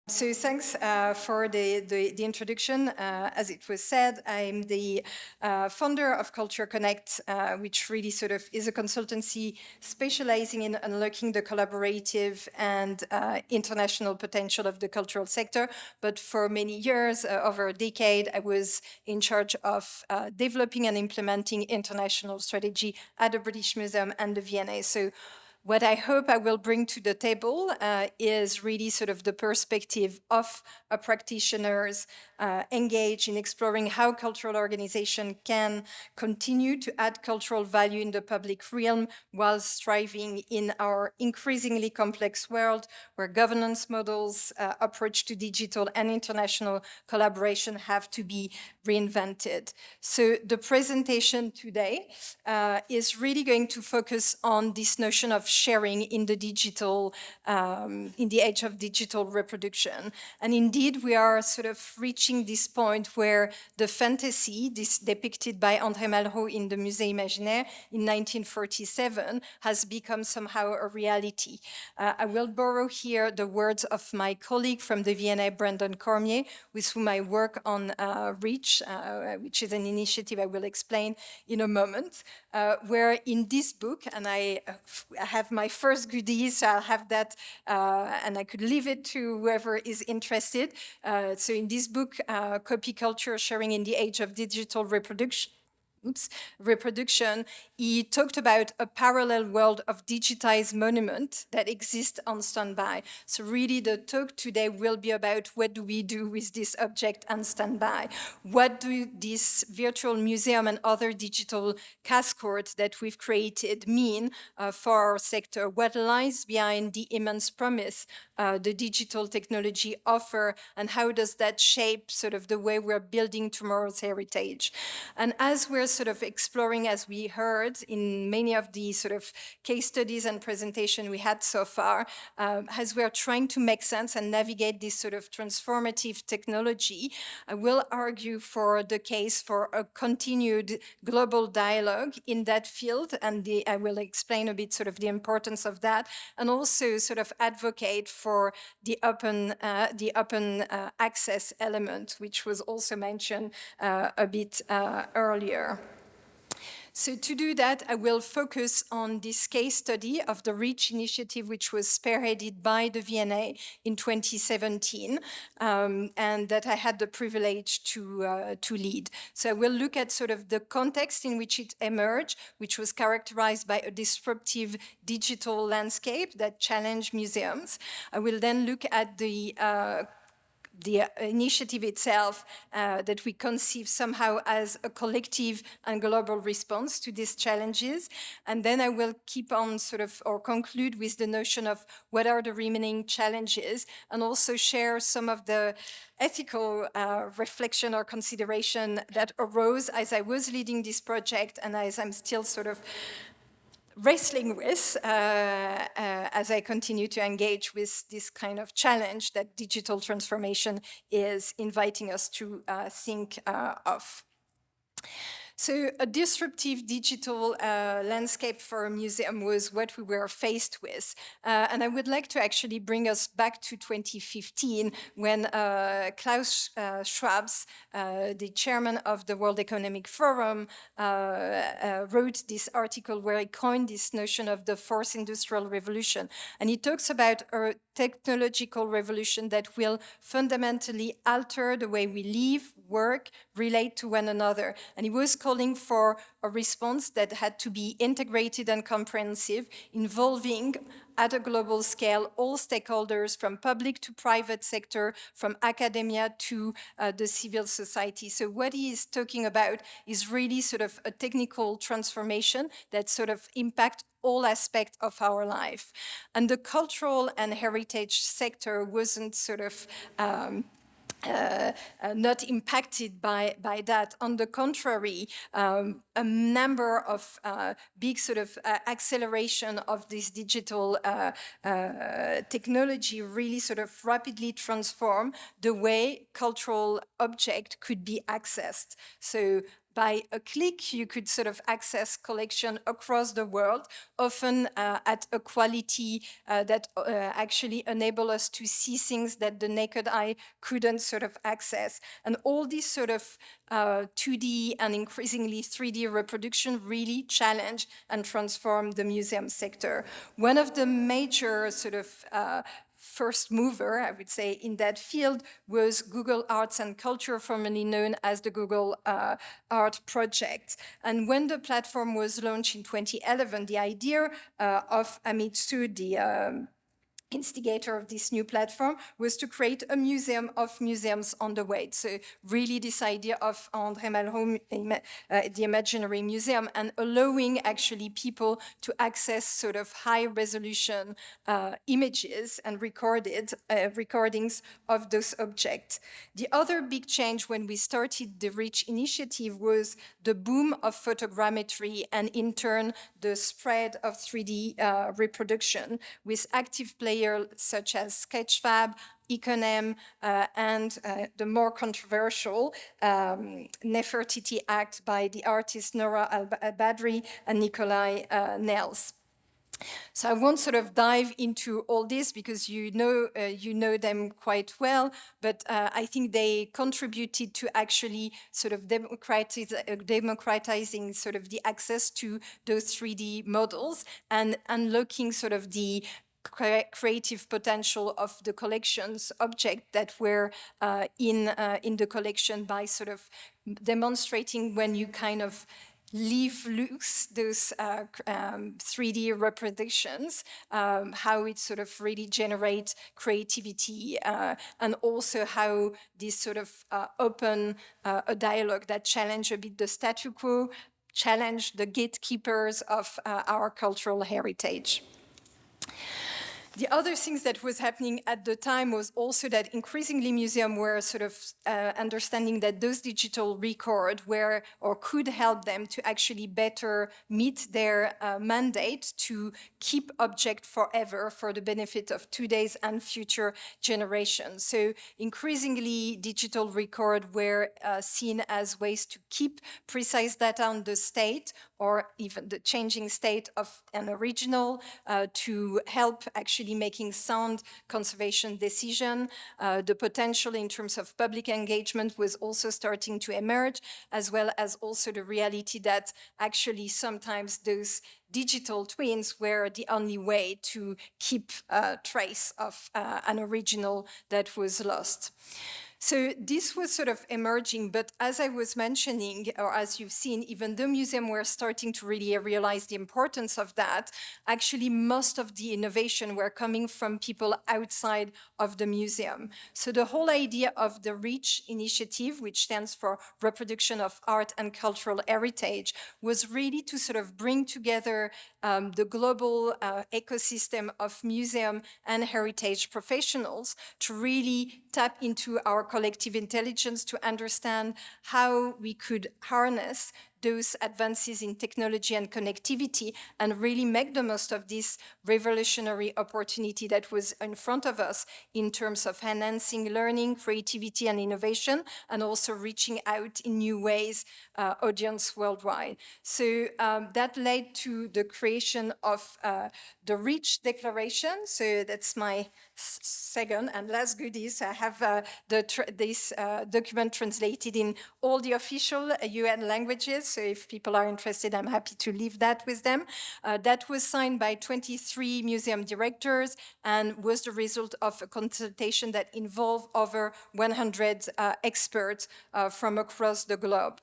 So thanks for the introduction. As it was said, I'm the founder of Culture Connect, which really sort of is a consultancy specializing in unlocking the collaborative and international potential of the cultural sector. But for many years, over a decade, I was in charge of developing and implementing international strategy at the British Museum and the V&A. So what I hope I will bring to the table is really sort of the perspective of practitioners engaged in exploring how cultural organization can continue to add cultural value in the public realm while striving in our increasingly complex world where governance models, approach to digital and international collaboration have to be reinvented. So the presentation today is really going to focus on this notion of sharing in the digital, in the age of digital reproduction. And indeed, we are sort of reaching this point where the fantasy, this depicted by André Malraux in the Musée Imaginaire in 1947, has become somehow a reality. I will borrow here the words of my colleague from the V&A, Brandon Cormier, with whom I work on REACH, which is an initiative I will explain in a moment, where in this book, and I have my first goodies, so I'll have that, and I could leave it to whoever is interested. So in this book, Copy Culture, Sharing in the Age of Digital Reproduction, he talked about a parallel world of digitized monument that exists on standby. So really the talk today will be about what do we do with this object on standby? What do this virtual museum and other digital cascourts that we've created mean for our sector? What lies behind the immense promise the digital technology offer, and how does that shape sort of the way we're building tomorrow's heritage? And as we're sort of exploring, as we heard in many of the sort of case studies and presentation we had so far, as we're trying to make sense and navigate this sort of transformative technology, I will argue for the case for a continued global dialogue in that field, and I will explain a bit sort of the importance of that, and also sort of advocate for the open access element, which was also mentioned a bit earlier. So to do that, I will focus on this case study of the REACH initiative, which was spearheaded by the V&A in 2017, and that I had the privilege to lead. So I will look at sort of the context in which it emerged, which was characterized by a disruptive digital landscape that challenged museums. I will then look at the initiative itself that we conceive somehow as a collective and global response to these challenges. And then I will keep on sort of, or conclude with the notion of what are the remaining challenges, and also share some of the ethical reflection or consideration that arose as I was leading this project and as I'm still sort of wrestling with as I continue to engage with this kind of challenge that digital transformation is inviting us to think of. So a disruptive digital landscape for a museum was what we were faced with. And I would like to actually bring us back to 2015 when Klaus Schwab, the chairman of the World Economic Forum, wrote this article where he coined this notion of the fourth industrial revolution. And he talks about a technological revolution that will fundamentally alter the way we live, work, relate to one another. And he was calling for a response that had to be integrated and comprehensive, involving at a global scale all stakeholders from public to private sector, from academia to the civil society. So what he is talking about is really sort of a technical transformation that sort of impact all aspects of our life. And the cultural and heritage sector wasn't sort of not impacted by that. On the contrary, a number of big sort of acceleration of this digital technology really sort of rapidly transform the way cultural object could be accessed. So by a click, you could sort of access collection across the world, often at a quality that actually enable us to see things that the naked eye couldn't sort of access. And all these sort of 2D and increasingly 3D reproduction really challenge and transform the museum sector. One of the major sort of first mover, I would say, in that field was Google Arts and Culture, formerly known as the Google Art Project. And when the platform was launched in 2011, the idea of Amit Sood, the instigator of this new platform, was to create a museum of museums on the web. So really this idea of André Malraux, the Imaginary Museum, and allowing actually people to access sort of high resolution images and recordings of those objects. The other big change when we started the REACH initiative was the boom of photogrammetry and in turn the spread of 3D reproduction with active players such as Sketchfab, Iconem, and the more controversial Nefertiti Act by the artists Nora Al-Badri and Nikolai Nels. So I won't sort of dive into all this because you know them quite well, but I think they contributed to actually sort of democratizing sort of the access to those 3D models and unlocking sort of the creative potential of the collections object that were in the collection by sort of demonstrating when you kind of leave loose those 3D reproductions, how it sort of really generates creativity and also how this sort of open a dialogue that challenge a bit the status quo, challenge the gatekeepers of our cultural heritage. The other things that was happening at the time was also that increasingly museums were sort of understanding that those digital records were or could help them to actually better meet their mandate to keep objects forever for the benefit of today's and future generations. So increasingly digital records were seen as ways to keep precise data on the state or even the changing state of an original to help actually making sound conservation decision. The potential in terms of public engagement was also starting to emerge, as well as also the reality that actually sometimes those digital twins were the only way to keep a trace of an original that was lost. So this was sort of emerging, but as I was mentioning, or as you've seen, even though museums were starting to really realize the importance of that, actually most of the innovation were coming from people outside of the museum. So the whole idea of the REACH initiative, which stands for Reproduction of Art and Cultural Heritage, was really to sort of bring together the global ecosystem of museum and heritage professionals to really tap into our collective intelligence to understand how we could harness those advances in technology and connectivity and really make the most of this revolutionary opportunity that was in front of us in terms of enhancing learning, creativity, and innovation, and also reaching out in new ways, audience worldwide. So that led to the creation of the REACH Declaration. So that's my second and last goodies. I have this document translated in all the official UN languages. So if people are interested, I'm happy to leave that with them. That was signed by 23 museum directors and was the result of a consultation that involved over 100 experts from across the globe.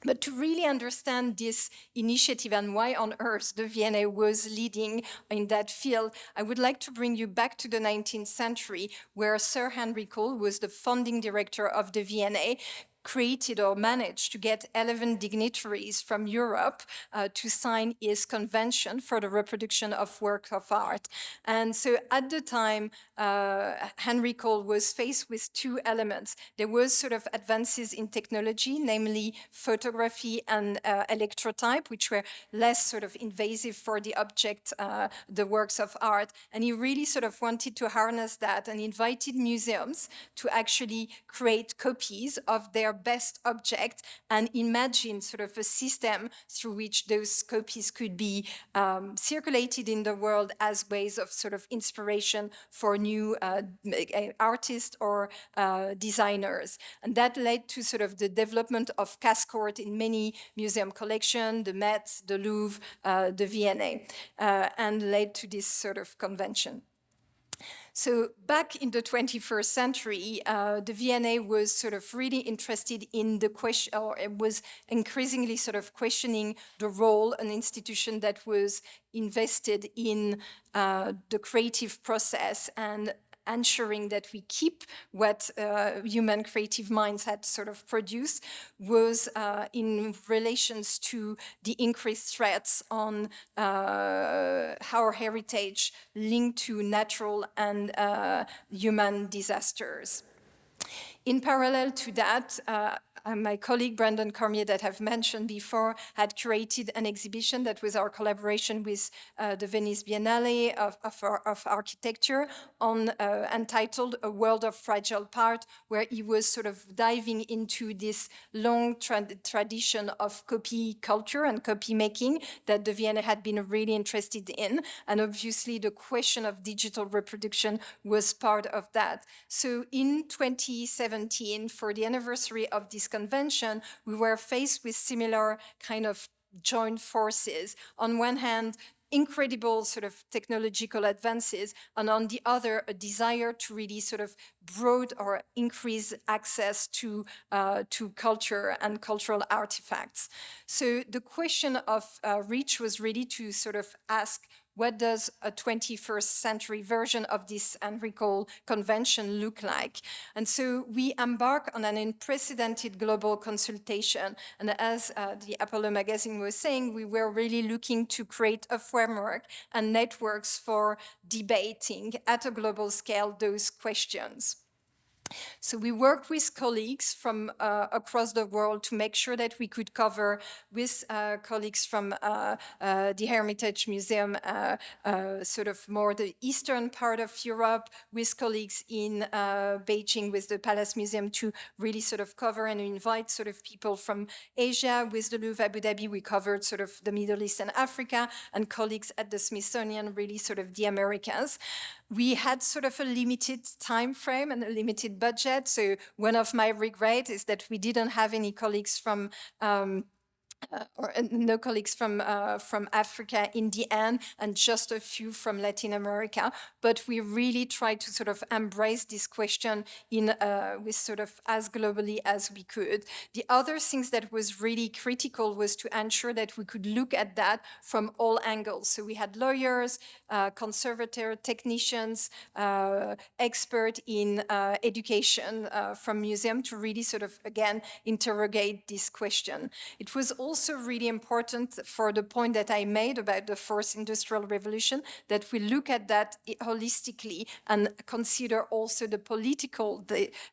But to really understand this initiative and why on earth the V&A was leading in that field, I would like to bring you back to the 19th century, where Sir Henry Cole was the founding director of the V&A, created or managed to get 11 dignitaries from Europe to sign his convention for the reproduction of works of art. And so at the time, Henry Cole was faced with two elements. There was sort of advances in technology, namely photography and electrotype, which were less sort of invasive for the object, the works of art. And he really sort of wanted to harness that and invited museums to actually create copies of their their best object and imagine sort of a system through which those copies could be circulated in the world as ways of sort of inspiration for new artists or designers. And that led to sort of the development of Cascourt in many museum collections, the Met, the Louvre, the V&A, and led to this sort of convention. So back in the 21st century, the V&A was sort of really interested in the question, or it was increasingly sort of questioning the role an institution that was invested in the creative process and ensuring that we keep what human creative minds had sort of produced was in relations to the increased threats on our heritage linked to natural and human disasters. In parallel to that, my colleague Brandon Cormier that I've mentioned before had curated an exhibition that was our collaboration with the Venice Biennale of Architecture on entitled A World of Fragile Part, where he was sort of diving into this long tradition of copy culture and copy making that the V&A had been really interested in. And obviously the question of digital reproduction was part of that. So in 2017, for the anniversary of this convention, we were faced with similar kind of joint forces. On one hand, incredible sort of technological advances, and on the other, a desire to really sort of broad or increase access to culture and cultural artifacts. So the question of reach was really to sort of ask, what does a 21st century version of this Enrico convention look like? And so we embark on an unprecedented global consultation. And as the Apollo magazine was saying, we were really looking to create a framework and networks for debating at a global scale those questions. So we worked with colleagues from across the world to make sure that we could cover with colleagues from the Hermitage Museum, sort of more the eastern part of Europe, with colleagues in Beijing with the Palace Museum to really sort of cover and invite sort of people from Asia. With the Louvre Abu Dhabi, we covered sort of the Middle East and Africa, and colleagues at the Smithsonian, really sort of the Americas. We had sort of a limited time frame and a limited budget. So one of my regrets is that we didn't have any colleagues from or no colleagues from Africa in the end, and just a few from Latin America. But we really tried to sort of embrace this question in with sort of as globally as we could. The other things that was really critical was to ensure that we could look at that from all angles. So we had lawyers, conservator, technicians, expert in education from museum to really sort of, again, interrogate this question. It was also really important for the point that I made about the fourth industrial revolution, that we look at that holistically and consider also the political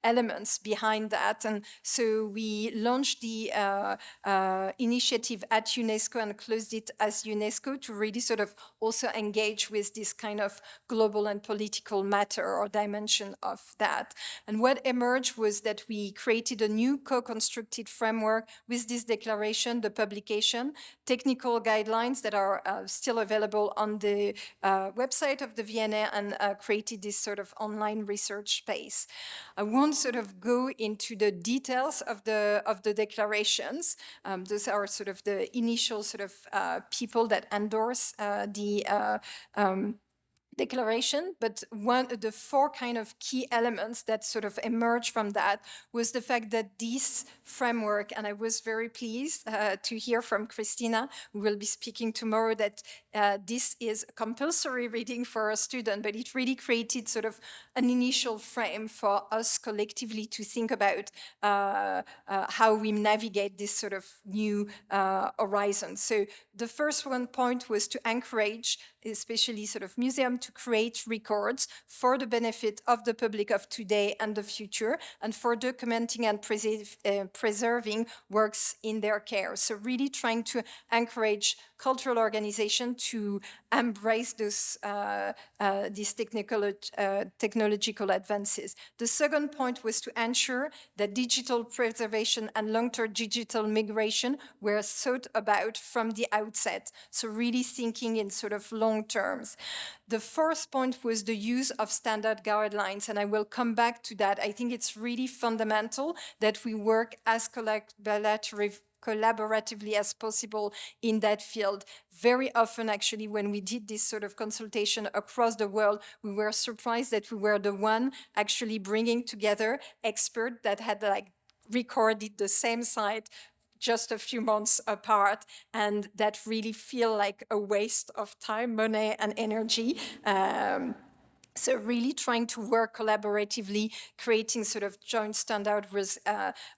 elements behind that. And so we launched the initiative at UNESCO and closed it as UNESCO to really sort of also engage with this kind of global and political matter or dimension of that. And what emerged was that we created a new co-constructed framework with this declaration, the publication, technical guidelines that are still available on the website of the V&A, and created this sort of online research space. I won't sort of go into the details of the declarations. Those are sort of the initial sort of people that endorse the declaration, but one of the four kind of key elements that sort of emerged from that was the fact that this framework, and I was very pleased to hear from Christina, who will be speaking tomorrow, that this is a compulsory reading for a student, but it really created sort of an initial frame for us collectively to think about how we navigate this sort of new horizon. So the first one point was to encourage especially sort of museum, to create records for the benefit of the public of today and the future, and for documenting and preserving works in their care. So really trying to encourage cultural organization to embrace these technological advances. The second point was to ensure that digital preservation and long-term digital migration were thought about from the outset. So really thinking in sort of long terms. The fourth point was the use of standard guidelines, and I will come back to that. I think it's really fundamental that we work as collaboratively as possible in that field. Very often, actually, when we did this sort of consultation across the world, we were surprised that we were the one actually bringing together experts that had like recorded the same site just a few months apart, and that really feel like a waste of time, money, and energy. So really trying to work collaboratively, creating sort of joint standard was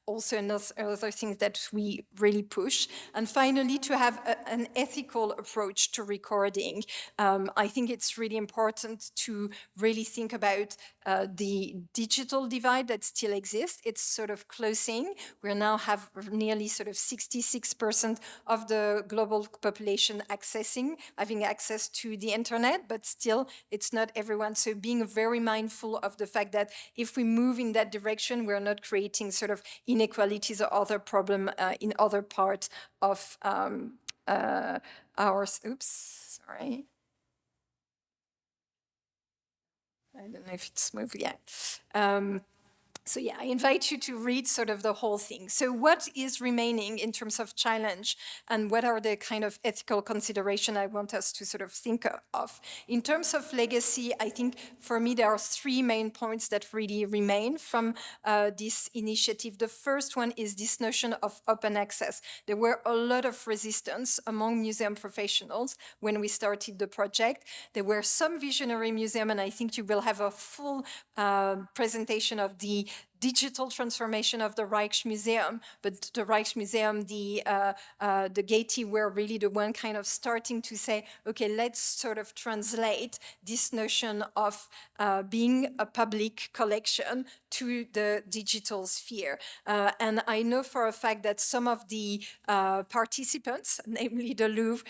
also another thing that we really push. And finally, to have an ethical approach to recording. I think it's really important to really think about the digital divide that still exists. It's sort of closing. We now have nearly sort of 66% of the global population having access to the internet, but still it's not everyone. So being very mindful of the fact that if we move in that direction, we're not creating sort of inequalities or other problem in other parts of our, oops, sorry. I don't know if it's moved yet. So yeah, I invite you to read sort of the whole thing. So what is remaining in terms of challenge, and what are the kind of ethical consideration I want us to sort of think of? In terms of legacy, I think for me there are three main points that really remain from this initiative. The first one is this notion of open access. There were a lot of resistance among museum professionals when we started the project. There were some visionary museum, and I think you will have a full presentation of the digital transformation of the Rijksmuseum, but the Rijksmuseum, the Getty were really the one kind of starting to say, okay, let's sort of translate this notion of being a public collection to the digital sphere. And I know for a fact that some of the participants, namely the Louvre,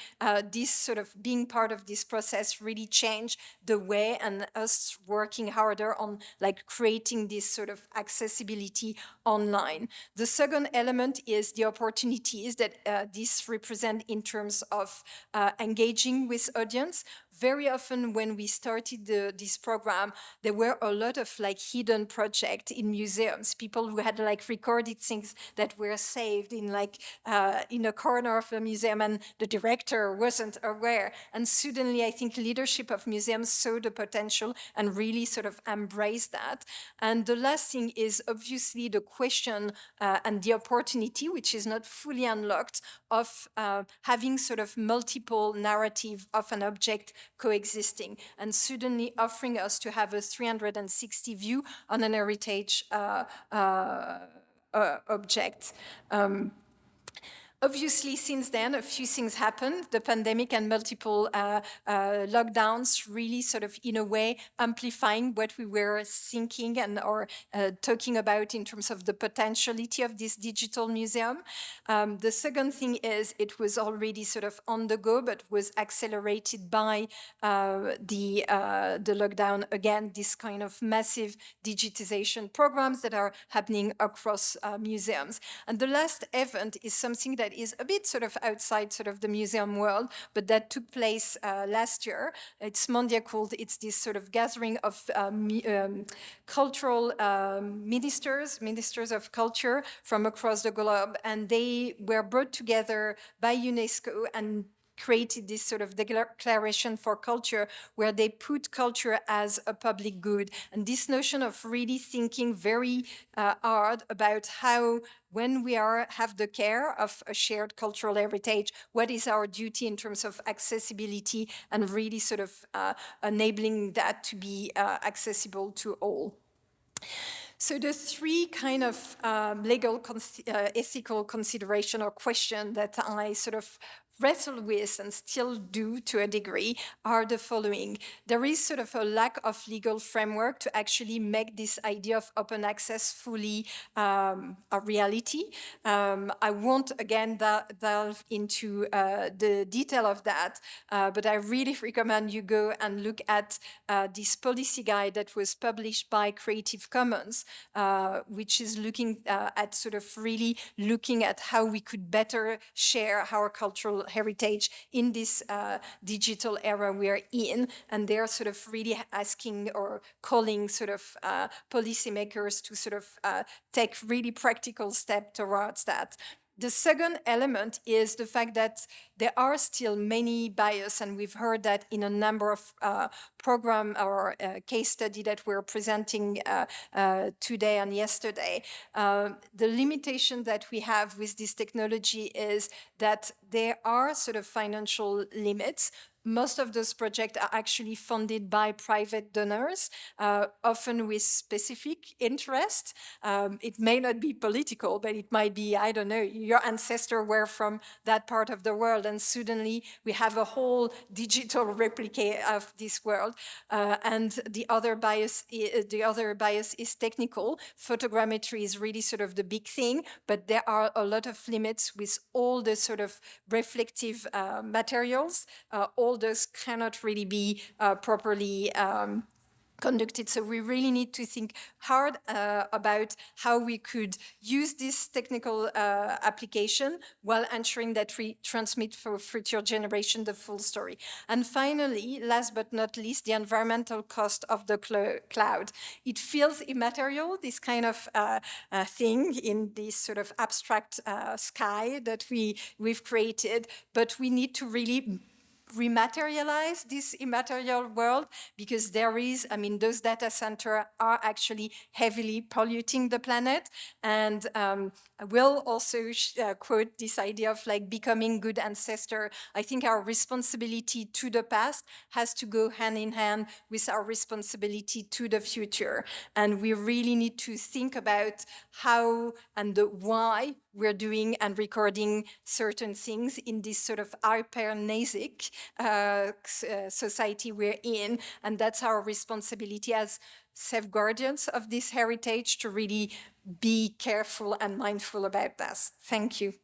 this sort of being part of this process really changed the way, and us working harder on like creating this sort of accessibility online. The second element is the opportunities that this represent in terms of engaging with audience. Very often when we started this program, there were a lot of like hidden projects in museums, people who had like recorded things that were saved in like in a corner of a museum, and the director wasn't aware. And suddenly I think leadership of museums saw the potential and really sort of embraced that. And the last thing is obviously the question and the opportunity, which is not fully unlocked, of having sort of multiple narrative of an object coexisting, and suddenly offering us to have a 360 view on an heritage object. Obviously, since then, a few things happened. The pandemic and multiple lockdowns really sort of, in a way, amplifying what we were thinking and or talking about in terms of the potentiality of this digital museum. The second thing is it was already sort of on the go, but was accelerated by the lockdown. Again, this kind of massive digitization programs that are happening across museums. And the last event is something that is a bit sort of outside sort of the museum world, but that took place last year. It's Mondiacult. It's this sort of gathering of cultural ministers of culture from across the globe, and they were brought together by UNESCO and created this sort of declaration for culture where they put culture as a public good. And this notion of really thinking very hard about how, when we have the care of a shared cultural heritage, what is our duty in terms of accessibility and really sort of enabling that to be accessible to all. So the three kind of legal ethical consideration or question that I sort of wrestle with and still do to a degree are the following. There is sort of a lack of legal framework to actually make this idea of open access fully a reality. I won't again delve into the detail of that, but I really recommend you go and look at this policy guide that was published by Creative Commons, which is looking at sort of really looking at how we could better share our cultural heritage in this digital era we're in. And they're sort of really asking or calling sort of policymakers to sort of take really practical steps towards that. The second element is the fact that there are still many bias, and we've heard that in a number of program or case study that we're presenting today and yesterday. The limitation that we have with this technology is that there are sort of financial limits. Most of those projects are actually funded by private donors, often with specific interest. It may not be political, but it might be, I don't know, your ancestors were from that part of the world, and suddenly we have a whole digital replica of this world. And the other bias is technical. Photogrammetry is really sort of the big thing, but there are a lot of limits with all the sort of reflective materials. All those cannot really be properly conducted. So we really need to think hard about how we could use this technical application while ensuring that we transmit for future generation the full story. And finally, last but not least, the environmental cost of the cloud. It feels immaterial, this kind of thing in this sort of abstract sky that we've created, but we need to really rematerialize this immaterial world, because there is, I mean, those data centers are actually heavily polluting the planet. And I will also quote this idea of like becoming good ancestor. I think our responsibility to the past has to go hand in hand with our responsibility to the future. And we really need to think about how and the why we're doing and recording certain things in this sort of hyper-nasic society we're in. And that's our responsibility as safeguardians of this heritage to really be careful and mindful about this. Thank you.